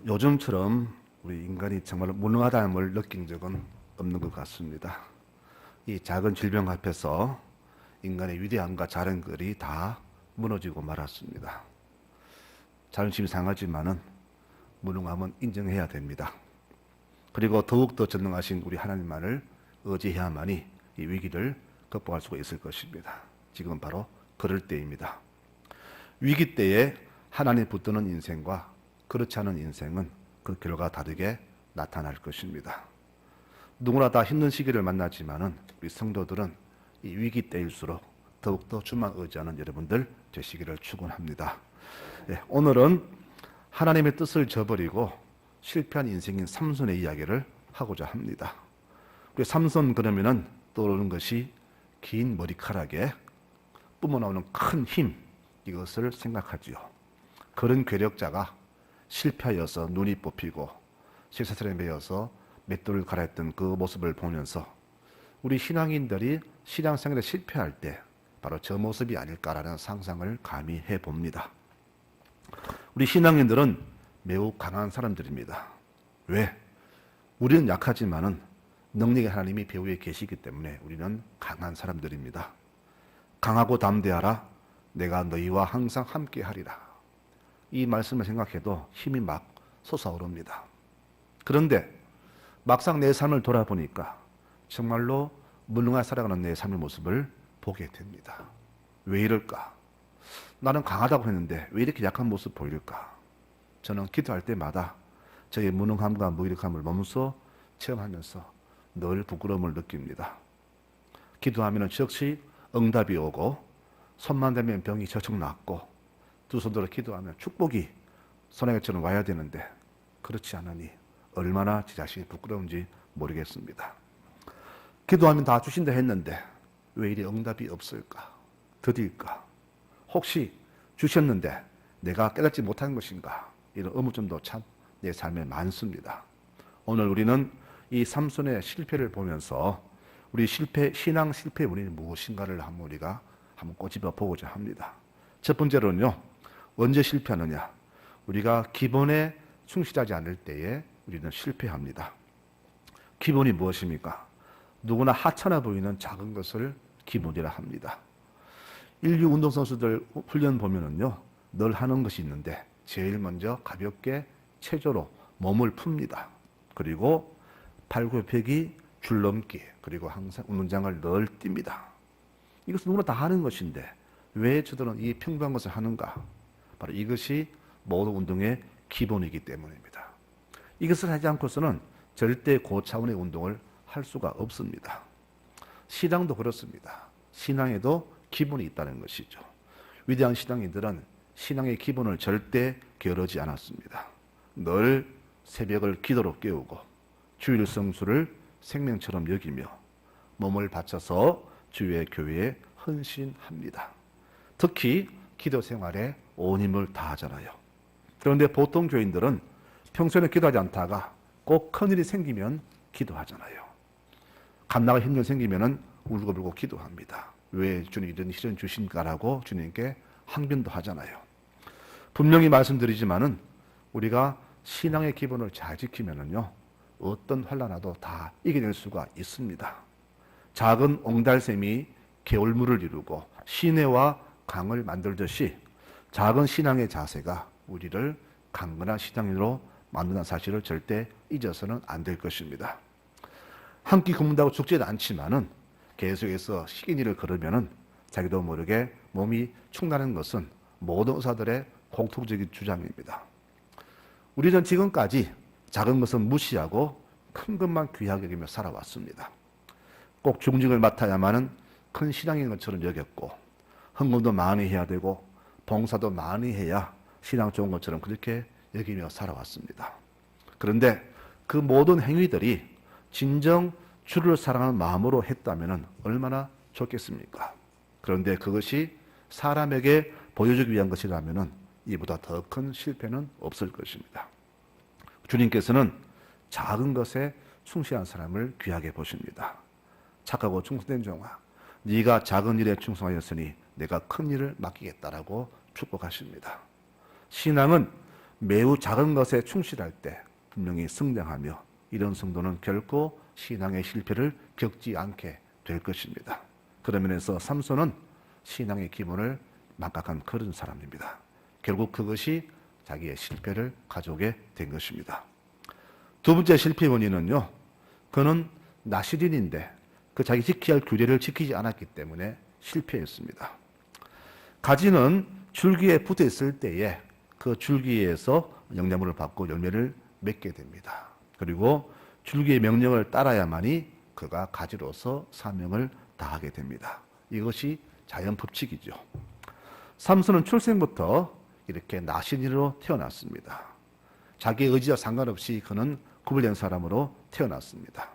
요즘처럼 우리 인간이 정말 무능하다는 느낀 적은 없는 것 같습니다. 이 작은 질병 앞에서 인간의 위대함과 자랑들이 다 무너지고 말았습니다. 자존심이 상하지만은 무능함은 인정해야 됩니다. 그리고 더욱더 전능하신 우리 하나님만을 의지해야만이 이 위기를 극복할 수가 있을 것입니다. 지금은 바로 그럴 때입니다. 위기 때에 하나님 붙드는 인생과 그렇지 않은 인생은 그 결과가 다르게 나타날 것입니다. 누구나 다 힘든 시기를 만나지만은 우리 성도들은 이 위기 때일수록 더욱더 주만 의지하는 여러분들 되시기를 축원합니다. 오늘은 하나님의 뜻을 저버리고 실패한 인생인 삼손의 이야기를 하고자 합니다. 우리 삼손 그러면은 떠오르는 것이 긴 머리카락에 뿜어나오는 큰 힘, 이것을 생각하지요. 그런 괴력자가 실패하여서 눈이 뽑히고 쇠사슬에 매여서 맷돌을 갈아했던 그 모습을 보면서 우리 신앙인들이 신앙생활에 실패할 때 바로 저 모습이 아닐까라는 상상을 감히 해봅니다. 우리 신앙인들은 매우 강한 사람들입니다. 왜? 우리는 약하지만은 능력의 하나님이 배후에 계시기 때문에 우리는 강한 사람들입니다. 강하고 담대하라. 내가 너희와 항상 함께 하리라. 이 말씀을 생각해도 힘이 막 솟아오릅니다. 그런데 막상 내 삶을 돌아보니까 정말로 무능하게 살아가는 내 삶의 모습을 보게 됩니다. 왜 이럴까? 나는 강하다고 했는데 왜 이렇게 약한 모습 보일까? 저는 기도할 때마다 저의 무능함과 무기력함을 몸소 체험하면서 늘 부끄러움을 느낍니다. 기도하면 즉시 응답이 오고 손만 대면 병이 저척 낫고 두 손으로 기도하면 축복이 소나기처럼 와야 되는데 그렇지 않으니 얼마나 제 자신이 부끄러운지 모르겠습니다. 기도하면 다 주신다 했는데 왜 이리 응답이 없을까? 더딜까? 혹시 주셨는데 내가 깨닫지 못한 것인가? 이런 의문점도 참 내 삶에 많습니다. 오늘 우리는 이 삼손의 실패를 보면서 우리 신앙 실패의 원인이 무엇인가를 우리가 한번 꼬집어 보고자 합니다. 첫 번째로는요, 언제 실패하느냐? 우리가 기본에 충실하지 않을 때에 우리는 실패합니다. 기본이 무엇입니까? 누구나 하찮아 보이는 작은 것을 기본이라 합니다. 인류 운동선수들 훈련 보면은요, 늘 하는 것이 있는데 제일 먼저 가볍게 체조로 몸을 풉니다. 그리고 팔굽혀펴기, 줄넘기, 그리고 항상 운동장을 늘 뜁니다. 이것은 누구나 다 하는 것인데 왜 저들은 이 평범한 것을 하는가? 바로 이것이 모든 운동의 기본이기 때문입니다. 이것을 하지 않고서는 절대 고차원의 운동을 할 수가 없습니다. 신앙도 그렇습니다. 신앙에도 기본이 있다는 것이죠. 위대한 신앙인들은 신앙의 기본을 절대 게으르지 않았습니다. 늘 새벽을 기도로 깨우고 주일 성수를 생명처럼 여기며 몸을 바쳐서 주의 교회에 헌신합니다. 특히 기도 생활에 온 힘을 다하잖아요. 그런데 보통 교인들은 평소에는 기도하지 않다가 꼭 큰일이 생기면 기도하잖아요. 감당할 힘든 일 생기면 울고불고 기도합니다. 왜 주님 이런 시련 주신가라고 주님께 항변도 하잖아요. 분명히 말씀드리지만은 우리가 신앙의 기본을 잘 지키면은요, 어떤 환난 와도 다 이겨낼 수가 있습니다. 작은 옹달샘이 개울물을 이루고 시내와 강을 만들듯이 작은 신앙의 자세가 우리를 강건한 신앙인으로 만드는 사실을 절대 잊어서는 안 될 것입니다. 한 끼 굶는다고 죽지는 않지만은 계속해서 식인일을 걸으면은 자기도 모르게 몸이 축나는 것은 모든 의사들의 공통적인 주장입니다. 우리는 지금까지 작은 것은 무시하고 큰 것만 귀하게 여기며 살아왔습니다. 꼭 중직을 맡아야만은 큰 신앙인 것처럼 여겼고 헌금도 많이 해야 되고 봉사도 많이 해야 신앙 좋은 것처럼 그렇게 여기며 살아왔습니다. 그런데 그 모든 행위들이 진정 주를 사랑하는 마음으로 했다면 얼마나 좋겠습니까? 그런데 그것이 사람에게 보여주기 위한 것이라면 이보다 더 큰 실패는 없을 것입니다. 주님께서는 작은 것에 충실한 사람을 귀하게 보십니다. 착하고 충성된 종아, 네가 작은 일에 충성하였으니 내가 큰 일을 맡기겠다라고 축복하십니다. 신앙은 매우 작은 것에 충실할 때 분명히 성장하며 이런 성도는 결코 신앙의 실패를 겪지 않게 될 것입니다. 그런 면에서 삼손은 신앙의 기본을 망각한 그런 사람입니다. 결국 그것이 자기의 실패를 가져오게 된 것입니다. 두 번째 실패 원인은요, 그는 나시린인데 그 자기 지켜야 할 규례를 지키지 않았기 때문에 실패했습니다. 가지는 줄기에 붙어 있을 때에 그 줄기에서 영양분을 받고 열매를 맺게 됩니다. 그리고 줄기의 명령을 따라야만이 그가 가지로서 사명을 다하게 됩니다. 이것이 자연 법칙이죠. 삼손은 출생부터 이렇게 나신이로 태어났습니다. 자기의 의지와 상관없이 그는 구별된 사람으로 태어났습니다.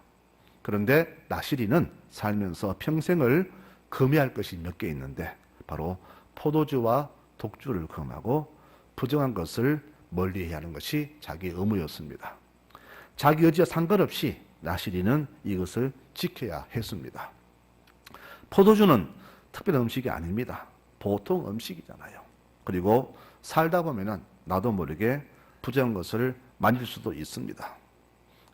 그런데 나시린은 살면서 평생을 금해할 것이 몇 개 있는데 바로 포도주와 독주를 금하고 부정한 것을 멀리해야 하는 것이 자기의 의무였습니다. 자기 의지와 상관없이 나시린은 이것을 지켜야 했습니다. 포도주는 특별한 음식이 아닙니다. 보통 음식이잖아요. 그리고 살다 보면은 나도 모르게 부정한 것을 만질 수도 있습니다.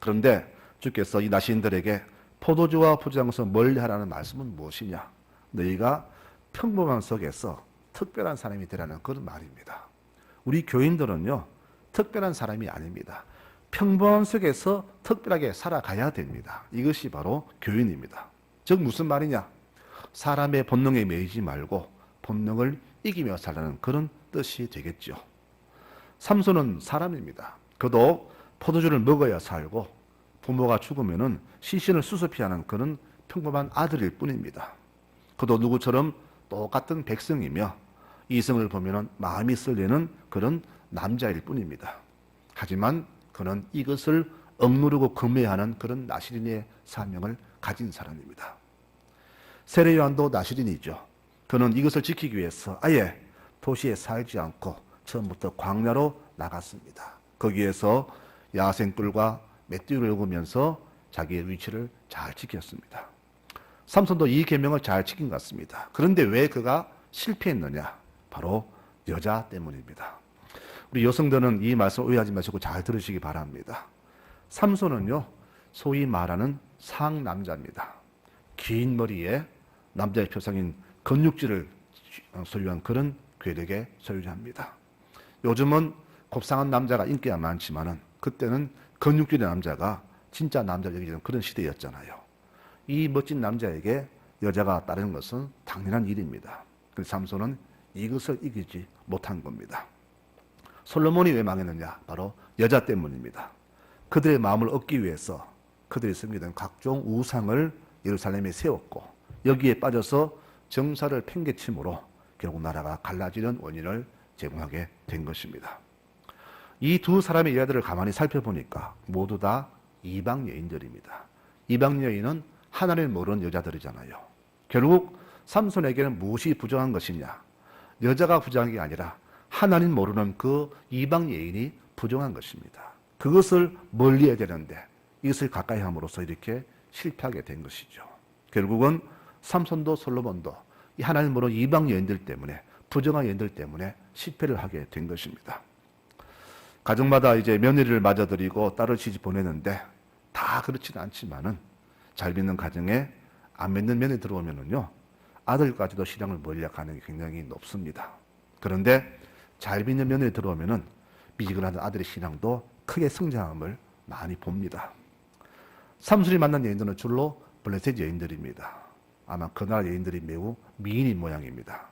그런데 주께서 이 나시인들에게 포도주와 부정한 것을 멀리하라는 말씀은 무엇이냐? 너희가 평범한 속에서 특별한 사람이 되라는 그런 말입니다. 우리 교인들은요, 특별한 사람이 아닙니다. 평범한 속에서 특별하게 살아가야 됩니다. 이것이 바로 교인입니다. 즉 무슨 말이냐? 사람의 본능에 매이지 말고 본능을 이기며 살라는 그런 뜻이 되겠죠. 삼손은 사람입니다. 그도 포도주를 먹어야 살고 부모가 죽으면은 시신을 수습해야 하는 그런 평범한 아들일 뿐입니다. 그도 누구처럼 똑같은 백성이며 이성을 보면은 마음이 쓸리는 그런 남자일 뿐입니다. 하지만 그는 이것을 억누르고 금해하는 그런 나시린의 사명을 가진 사람입니다. 세례 요한도 나시린이죠. 그는 이것을 지키기 위해서 아예 도시에 살지 않고 처음부터 광야로 나갔습니다. 거기에서 야생꿀과 맷띠를 먹으면서 자기의 위치를 잘 지켰습니다. 삼손도 이 계명을 잘 지킨 것 같습니다. 그런데 왜 그가 실패했느냐? 바로 여자 때문입니다. 우리 여성들은 이 말씀 오해하지 마시고 잘 들으시기 바랍니다. 삼손은요, 소위 말하는 상남자입니다. 긴 머리에 남자의 표상인 근육질을 소유한 그런 괴력의 소유자입니다. 요즘은 곱상한 남자가 인기가 많지만은 그때는 근육질의 남자가 진짜 남자를 여기는 그런 시대였잖아요. 이 멋진 남자에게 여자가 따르는 것은 당연한 일입니다. 그래서 삼손은 이것을 이기지 못한 겁니다. 솔로몬이 왜 망했느냐? 바로 여자 때문입니다. 그들의 마음을 얻기 위해서 그들이 섬기던 각종 우상을 예루살렘에 세웠고 여기에 빠져서 정사를 팽개침으로 결국 나라가 갈라지는 원인을 제공하게 된 것입니다. 이 두 사람의 여자들을 가만히 살펴보니까 모두 다 이방 여인들입니다. 이방 여인은 하나님을 모르는 여자들이잖아요. 결국 삼손에게는 무엇이 부정한 것이냐? 여자가 부정한 게 아니라 하나님 모르는 그 이방 여인이 부정한 것입니다. 그것을 멀리해야 되는데 이것을 가까이 함으로써 이렇게 실패하게 된 것이죠. 결국은 삼손도 솔로몬도 이 하나님 모르는 이방 여인들 때문에 부정한 여인들 때문에 실패를 하게 된 것입니다. 가정마다 이제 며느리를 맞아들이고 딸을 시집 보내는데 다 그렇지는 않지만은 잘 믿는 가정에 안 믿는 며느리 들어오면은요 아들까지도 신앙을 멀리할 가능성이 굉장히 높습니다. 그런데 잘 믿는 며느리 들어오면은 미지근하던 아들의 신앙도 크게 성장함을 많이 봅니다. 삼손이 만난 여인들은 줄로 블레셋 여인들입니다. 아마 그 나라 여인들이 매우 미인인 모양입니다.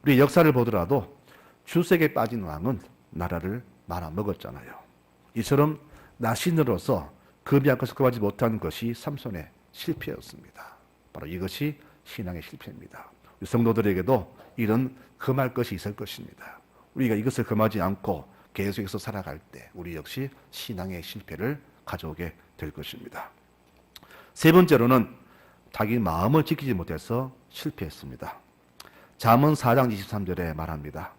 우리 역사를 보더라도 주색에 빠진 왕은 나라를 말아먹었잖아요. 이처럼 나신으로서 금이 것을 금하지 못한 것이 삼손의 실패였습니다. 바로 이것이 신앙의 실패입니다. 우리 성도들에게도 이런 금할 것이 있을 것입니다. 우리가 이것을 금하지 않고 계속해서 살아갈 때 우리 역시 신앙의 실패를 가져오게 될 것입니다. 세 번째로는 자기 마음을 지키지 못해서 실패했습니다. 잠언 4장 23절에 말합니다.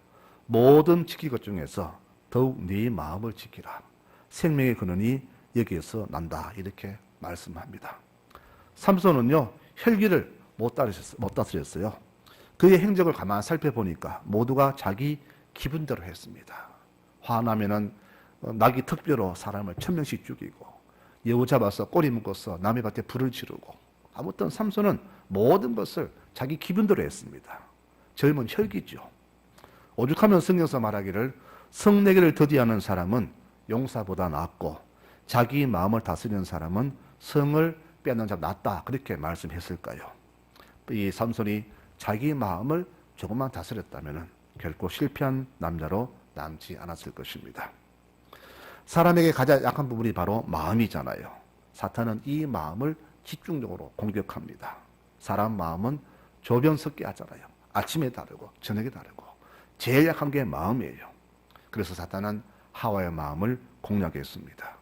모든 지킬 것 중에서 더욱 네 마음을 지키라. 생명의 근원이 여기에서 난다. 이렇게 말씀합니다. 삼손은요, 혈기를 못 다스렸어요. 그의 행적을 가만히 살펴보니까 모두가 자기 기분대로 했습니다. 화나면은 나기 특별로 사람을 1000명씩 죽이고, 여우 잡아서 꼬리 묶어서 남의 밭에 불을 지르고, 아무튼 삼손은 모든 것을 자기 기분대로 했습니다. 젊은 혈기죠. 오죽하면 성경에서 말하기를 성내기를 더디하는 사람은 용사보다 낫고 자기 마음을 다스리는 사람은 성을 빼앗는 자보다 낫다, 그렇게 말씀했을까요? 이 삼손이 자기 마음을 조금만 다스렸다면 결코 실패한 남자로 남지 않았을 것입니다. 사람에게 가장 약한 부분이 바로 마음이잖아요. 사탄은 이 마음을 집중적으로 공격합니다. 사람 마음은 조변석기 하잖아요. 아침에 다르고 저녁에 다르고 제일 약한 게 마음이에요. 그래서 사탄은 하와의 마음을 공략했습니다.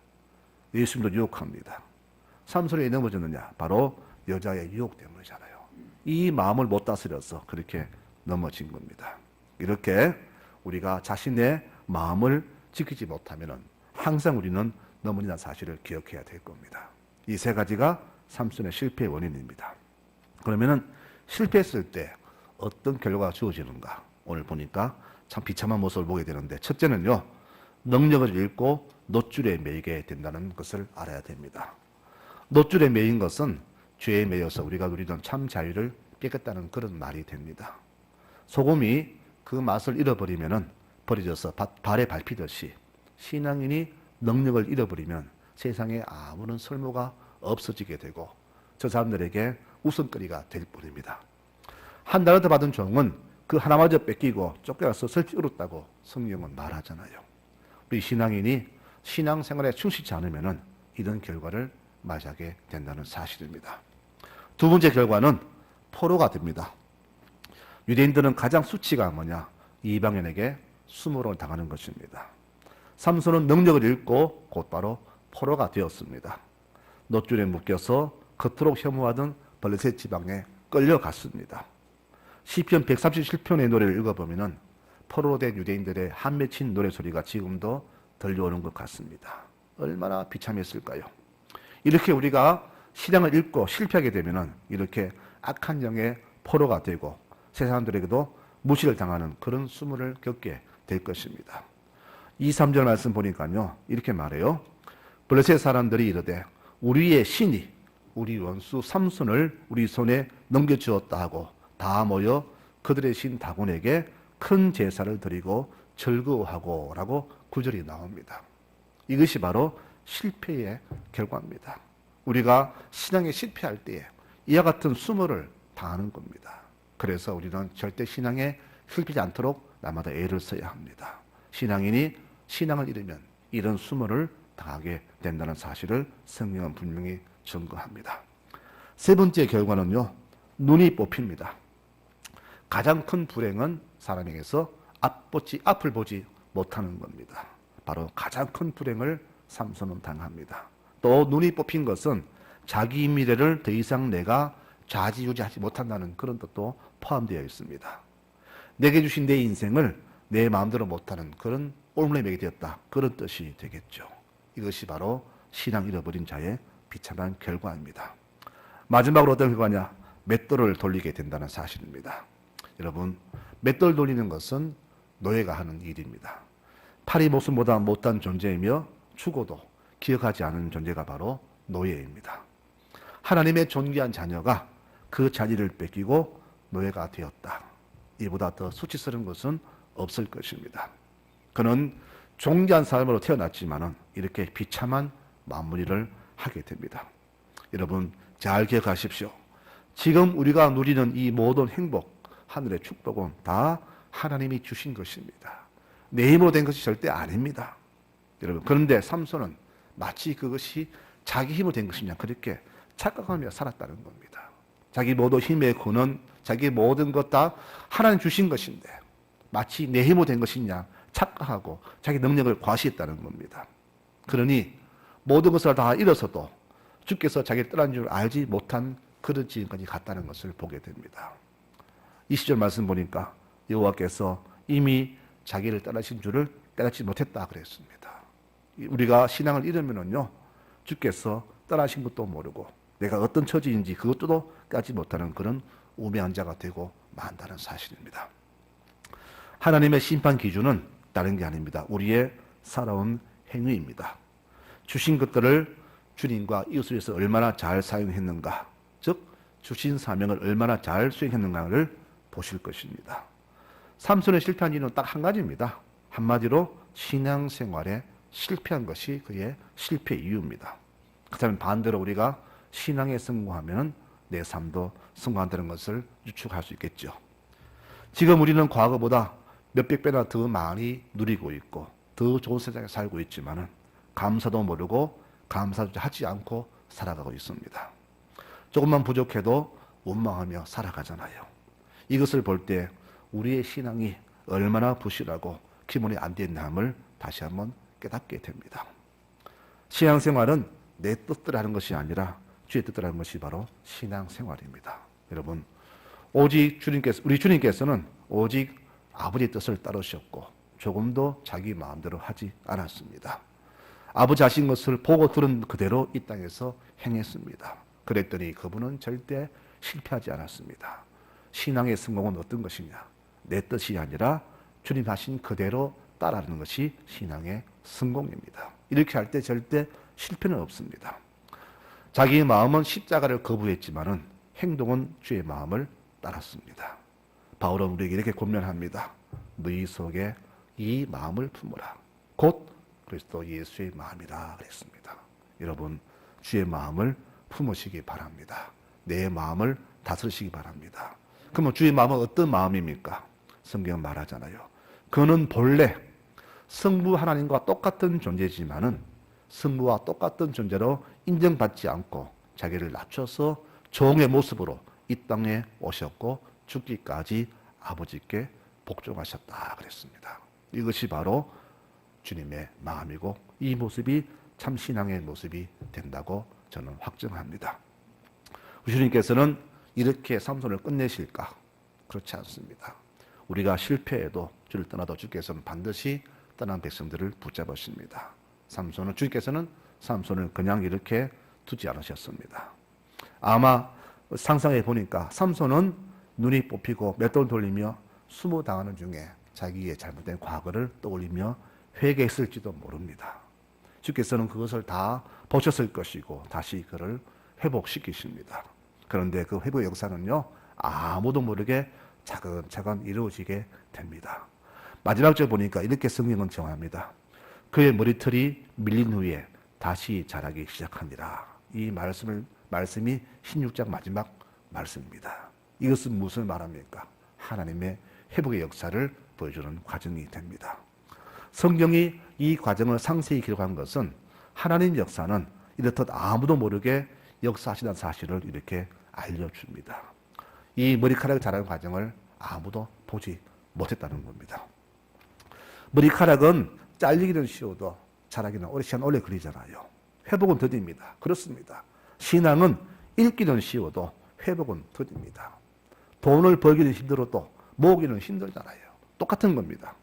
예수님도 유혹합니다. 삼손이 왜 넘어졌느냐? 바로 여자의 유혹 때문이잖아요. 이 마음을 못 다스려서 그렇게 넘어진 겁니다. 이렇게 우리가 자신의 마음을 지키지 못하면 항상 우리는 넘어진다는 사실을 기억해야 될 겁니다. 이 세 가지가 삼손의 실패의 원인입니다. 그러면은 실패했을 때 어떤 결과가 주어지는가? 오늘 보니까 참 비참한 모습을 보게 되는데, 첫째는요, 능력을 잃고 놋줄에 매이게 된다는 것을 알아야 됩니다. 놋줄에 매인 것은 죄에 매여서 우리가 누리던 참 자유를 뺏겠다는 그런 말이 됩니다. 소금이 그 맛을 잃어버리면은 버려져서 발에 밟히듯이 신앙인이 능력을 잃어버리면 세상에 아무런 설모가 없어지게 되고 저 사람들에게 웃음거리가 될 뿐입니다. 한 달을 더 받은 종은 그 하나마저 뺏기고 쫓겨나서 슬피 울었다고 성경은 말하잖아요. 우리 신앙인이 신앙생활에 충실치 않으면 이런 결과를 맞이하게 된다는 사실입니다. 두 번째 결과는 포로가 됩니다. 유대인들은 가장 수치가 뭐냐? 이방인에게 수모를 당하는 것입니다. 삼손은 능력을 잃고 곧바로 포로가 되었습니다. 놋줄에 묶여서 그토록 혐오하던 블레셋 지방에 끌려갔습니다. 시편 137편의 노래를 읽어보면 포로로 된 유대인들의 한 맺힌 노래소리가 지금도 들려오는 것 같습니다. 얼마나 비참했을까요? 이렇게 우리가 신앙을 잃고 실패하게 되면 이렇게 악한 영의 포로가 되고 세상들에게도 무시를 당하는 그런 수모를 겪게 될 것입니다. 2, 3절 말씀 보니까요, 이렇게 말해요. 블레셋 사람들이 이르되 우리의 신이 우리 원수 삼손을 우리 손에 넘겨주었다 하고 다 모여 그들의 신 다곤에게 큰 제사를 드리고 즐거워하고 라고 구절이 나옵니다. 이것이 바로 실패의 결과입니다. 우리가 신앙에 실패할 때에 이와 같은 수모를 당하는 겁니다. 그래서 우리는 절대 신앙에 실패하지 않도록 날마다 애를 써야 합니다. 신앙인이 신앙을 잃으면 이런 수모를 당하게 된다는 사실을 성경은 분명히 증거합니다. 세 번째 결과는요, 눈이 뽑힙니다. 가장 큰 불행은 사람에게서 앞을 보지 못하는 겁니다. 바로 가장 큰 불행을 삼손은 당합니다. 또 눈이 뽑힌 것은 자기 미래를 더 이상 내가 좌지우지하지 못한다는 그런 뜻도 포함되어 있습니다. 내게 주신 내 인생을 내 마음대로 못하는 그런 올무에 되었다, 그런 뜻이 되겠죠. 이것이 바로 신앙 잃어버린 자의 비참한 결과입니다. 마지막으로 어떤 결과냐? 맷돌을 돌리게 된다는 사실입니다. 여러분, 맷돌 돌리는 것은 노예가 하는 일입니다. 팔이 목숨보다 못한 존재이며 죽어도 기억하지 않은 존재가 바로 노예입니다. 하나님의 존귀한 자녀가 그 자리를 뺏기고 노예가 되었다. 이보다 더 수치스러운 것은 없을 것입니다. 그는 존귀한 사람으로 태어났지만은 이렇게 비참한 마무리를 하게 됩니다. 여러분, 잘 기억하십시오. 지금 우리가 누리는 이 모든 행복, 하늘의 축복은 다 하나님이 주신 것입니다. 내 힘으로 된 것이 절대 아닙니다. 여러분, 그런데 삼손은 마치 그것이 자기 힘으로 된 것이냐 그렇게 착각하며 살았다는 겁니다. 자기 모든 힘의 근원, 자기 모든 것 다 하나님 주신 것인데 마치 내 힘으로 된 것이냐 착각하고 자기 능력을 과시했다는 겁니다. 그러니 모든 것을 다 잃어서도 주께서 자기를 떠난 줄 알지 못한 그런 지경까지 갔다는 것을 보게 됩니다. 20절 말씀 보니까 여호와께서 이미 자기를 떠나신 줄을 깨닫지 못했다 그랬습니다. 우리가 신앙을 잃으면요, 주께서 떠나신 것도 모르고 내가 어떤 처지인지 그것도 깨닫지 못하는 그런 우매한 자가 되고 만다는 사실입니다. 하나님의 심판 기준은 다른 게 아닙니다. 우리의 살아온 행위입니다. 주신 것들을 주님과 이웃을 위해서 얼마나 잘 사용했는가, 즉 주신 사명을 얼마나 잘 수행했는가를 보실 것입니다. 삼손의 실패한 이유는 딱 한 가지입니다. 한마디로 신앙생활에 실패한 것이 그의 실패 이유입니다. 그렇다면 반대로 우리가 신앙에 성공하면 내 삶도 성공한다는 것을 유축할 수 있겠죠. 지금 우리는 과거보다 몇백 배나 더 많이 누리고 있고 더 좋은 세상에 살고 있지만 감사도 모르고 감사도 하지 않고 살아가고 있습니다. 조금만 부족해도 원망하며 살아가잖아요. 이것을 볼 때 우리의 신앙이 얼마나 부실하고 기본이 안 돼 있는함을 다시 한번 깨닫게 됩니다. 신앙생활은 내 뜻대로 하는 것이 아니라 주의 뜻대로 하는 것이 바로 신앙생활입니다. 여러분, 오직 우리 주님께서는 오직 아버지의 뜻을 따르셨고 조금도 자기 마음대로 하지 않았습니다. 아버지 하신 것을 보고 들은 그대로 이 땅에서 행했습니다. 그랬더니 그분은 절대 실패하지 않았습니다. 신앙의 성공은 어떤 것이냐? 내 뜻이 아니라 주님 하신 그대로 따라하는 것이 신앙의 성공입니다. 이렇게 할 때 절대 실패는 없습니다. 자기의 마음은 십자가를 거부했지만은 행동은 주의 마음을 따랐습니다. 바울은 우리에게 이렇게 권면합니다. 너희 속에 이 마음을 품으라. 곧 그리스도 예수의 마음이라 그랬습니다. 여러분, 주의 마음을 품으시기 바랍니다. 내 마음을 다스리시기 바랍니다. 그러면 주의 마음은 어떤 마음입니까? 성경 말하잖아요. 그는 본래 성부 하나님과 똑같은 존재지만은 성부와 똑같은 존재로 인정받지 않고 자기를 낮춰서 종의 모습으로 이 땅에 오셨고 죽기까지 아버지께 복종하셨다 그랬습니다. 이것이 바로 주님의 마음이고 이 모습이 참 신앙의 모습이 된다고 저는 확증합니다. 주님께서는 이렇게 삼손을 끝내실까? 그렇지 않습니다. 우리가 실패해도 주를 떠나도 주께서는 반드시 떠난 백성들을 붙잡으십니다. 주님께서는 삼손을 그냥 이렇게 두지 않으셨습니다. 아마 상상해 보니까 삼손은 눈이 뽑히고 맷돌 돌리며 수모당하는 중에 자기의 잘못된 과거를 떠올리며 회개했을지도 모릅니다. 주께서는 그것을 다 보셨을 것이고 다시 그를 회복시키십니다. 그런데 그 회복 역사는요, 아무도 모르게 차근차근 이루어지게 됩니다. 마지막 절 보니까 이렇게 성경은 정합니다. 그의 머리털이 밀린 후에 다시 자라기 시작하니라. 이 말씀이 16장 마지막 말씀입니다. 이것은 무엇을 말합니까? 하나님의 회복의 역사를 보여주는 과정이 됩니다. 성경이 이 과정을 상세히 기록한 것은 하나님 역사는 이렇듯 아무도 모르게 역사하시는 사실을 이렇게 알려줍니다. 이 머리카락이 자라는 과정을 아무도 보지 못했다는 겁니다. 머리카락은 잘리기는 쉬워도 자라기는 시간 오래 걸리잖아요. 회복은 더딥니다. 그렇습니다. 신앙은 읽기는 쉬워도 회복은 더딥니다. 돈을 벌기는 힘들어도 모으기는 힘들잖아요. 똑같은 겁니다.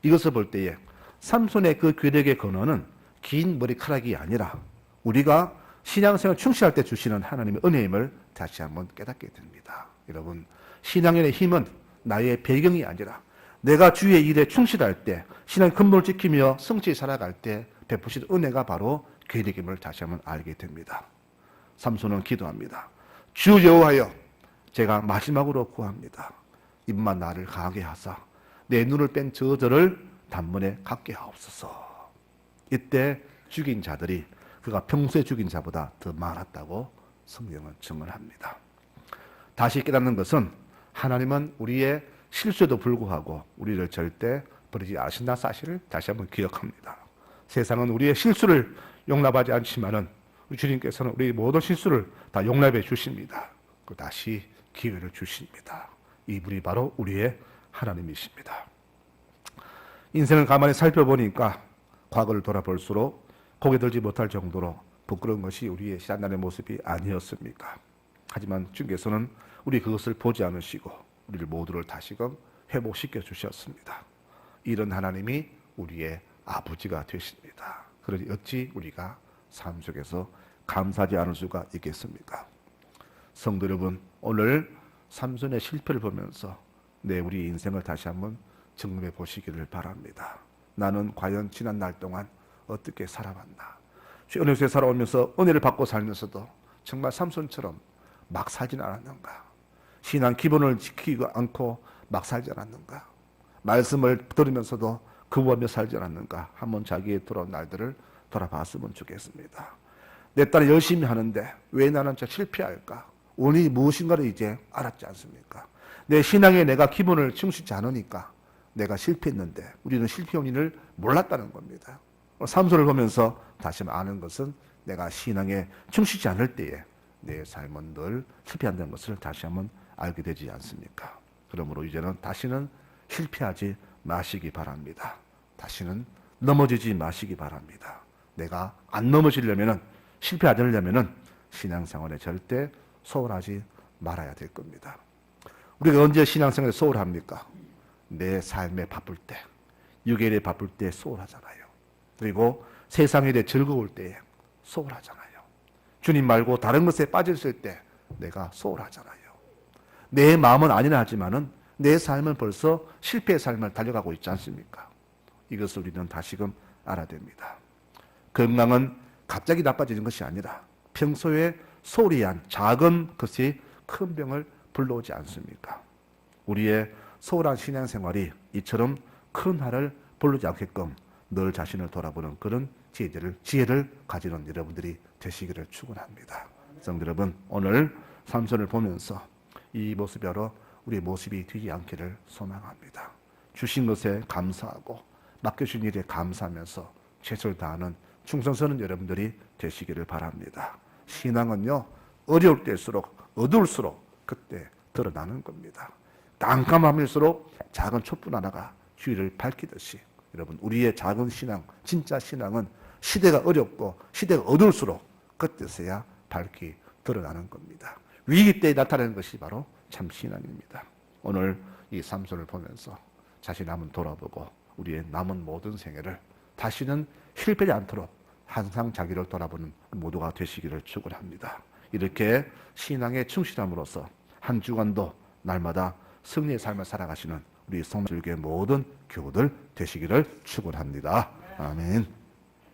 이것을 볼 때에 삼손의 그 괴력의 근원은 긴 머리카락이 아니라 우리가 신앙생활 충실할 때 주시는 하나님의 은혜임을 다시 한번 깨닫게 됩니다. 여러분, 신앙의 힘은 나의 배경이 아니라 내가 주의 일에 충실할 때, 신앙의 근본을 지키며 성실히 살아갈 때 베푸신 은혜가 바로 괴력임을 다시 한번 알게 됩니다. 삼손은 기도합니다. 주 여호와여, 제가 마지막으로 구합니다. 입만 나를 강하게 하사 내 눈을 뺀 저들을 단번에 갖게 하옵소서. 이때 죽인 자들이 그가 평소에 죽인 자보다 더 많았다고 성경은 증언합니다. 다시 깨닫는 것은 하나님은 우리의 실수에도 불구하고 우리를 절대 버리지 않으신다는 사실을 다시 한번 기억합니다. 세상은 우리의 실수를 용납하지 않지만은 주님께서는 우리 모든 실수를 다 용납해 주십니다. 그 다시 기회를 주십니다. 이분이 바로 우리의 하나님이십니다. 인생을 가만히 살펴보니까 과거를 돌아볼수록 고개 들지 못할 정도로 부끄러운 것이 우리의 신앙의 모습이 아니었습니까? 하지만 주께서는 우리 그것을 보지 않으시고 우리를 모두를 다시금 회복시켜 주셨습니다. 이런 하나님이 우리의 아버지가 되십니다. 그러니 어찌 우리가 삶 속에서 감사하지 않을 수가 있겠습니까? 성도 여러분, 오늘 삼손의 실패를 보면서 우리 인생을 다시 한번 점검해 보시기를 바랍니다. 나는 과연 지난 날 동안 어떻게 살아왔나. 은혜에 살아오면서 은혜를 받고 살면서도 정말 삼손처럼 막 살지는 않았는가. 신앙 기본을 지키지 않고 막 살지 않았는가. 말씀을 들으면서도 거부하며 살지 않았는가. 한번 자기의 돌아온 날들을 돌아봤으면 좋겠습니다. 내 딸이 열심히 하는데 왜 나는 실패할까? 원인이 무엇인가를 이제 알았지 않습니까? 내 신앙에 내가 기본을 충실치 않으니까 내가 실패했는데 우리는 실패 원인을 몰랐다는 겁니다. 삼손을 보면서 다시 아는 것은 내가 신앙에 충실치 않을 때에 내 삶은 늘 실패한다는 것을 다시 한번 알게 되지 않습니까? 그러므로 이제는 다시는 실패하지 마시기 바랍니다. 다시는 넘어지지 마시기 바랍니다. 내가 안 넘어지려면은, 실패하지 않으려면은 신앙생활에 절대 소홀하지 말아야 될 겁니다. 우리가 언제 신앙생활에 소홀합니까? 내 삶에 바쁠 때, 유괴일에 바쁠 때 소홀하잖아요. 그리고 세상에 대해 즐거울 때에 소홀하잖아요. 주님 말고 다른 것에 빠졌을 때 내가 소홀하잖아요. 내 마음은 아니라 하지만은 내 삶은 벌써 실패의 삶을 달려가고 있지 않습니까? 이것을 우리는 다시금 알아야 됩니다. 건강은 갑자기 나빠지는 것이 아니라 평소에 소홀히 한 작은 것이 큰 병을 불러오지 않습니까? 우리의 소홀한 신앙생활이 이처럼 큰 해를 불러오지 않게끔 늘 자신을 돌아보는 그런 지혜를 가지는 여러분들이 되시기를 축원합니다. 성도 여러분, 오늘 삼손을 보면서 이 모습으로 우리의 모습이 되지 않기를 소망합니다. 주신 것에 감사하고 맡겨주신 일에 감사하면서 최선을 다하는 충성스러운 여러분들이 되시기를 바랍니다. 신앙은요, 어려울 때일수록 어두울수록 그때 드러나는 겁니다. 깜깜함일수록 작은 촛불 하나가 주위를 밝히듯이 여러분, 우리의 작은 신앙, 진짜 신앙은 시대가 어렵고 시대가 어두울수록 그때서야 밝히 드러나는 겁니다. 위기 때에 나타나는 것이 바로 참 신앙입니다. 오늘 이 삼손을 보면서 자신 한번 돌아보고 우리의 남은 모든 생애를 다시는 실패하지 않도록 항상 자기를 돌아보는 모두가 되시기를 축원합니다. 이렇게 신앙에 충실함으로써 한 주간도 날마다 승리의 삶을 살아가시는 우리 성도교회 모든 교우들 되시기를 축원합니다. 아멘.